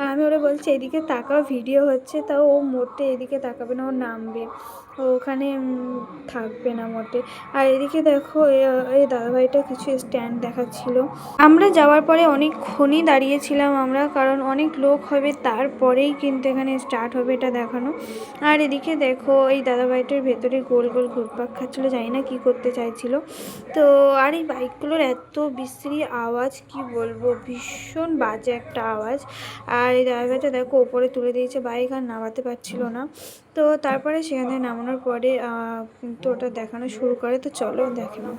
আর আমি ওরা বলছি এদিকে তাকাও, ভিডিও হচ্ছে। তাও ও মোটে এদিকে তাকাবে না, ও নামবে, ও ওখানে থাকবে না মোটে। আর এদিকে দেখো এই দাদাভাইটা কিছু স্ট্যান্ড দেখাচ্ছিল। আমরা যাওয়ার পরে অনেকক্ষণই দাঁড়িয়েছিলাম আমরা, কারণ অনেক লোক হবে তারপরেই কিন্তু এখানে স্টার্ট হবে এটা দেখানো। আর এদিকে দেখো এই দাদাভাইটার ভেতরে গোল গোল ঘুরপাক খাচ্ছিলো, জানি না কী করতে চাইছিল। তো আর এই বাইকগুলোর এত বিশ্রী আওয়াজ, কি বলবো, ভীষণ বাজে একটা আওয়াজ। আর এই দাদাভাইটা দেখো ওপরে তুলে দিয়েছে বাইক, আর নামাতে পারছিল না। তো তারপরে সেখান থেকে নামানোর পরে কিন্তু ওটা দেখানো শুরু করে। তো চলো দেখানো।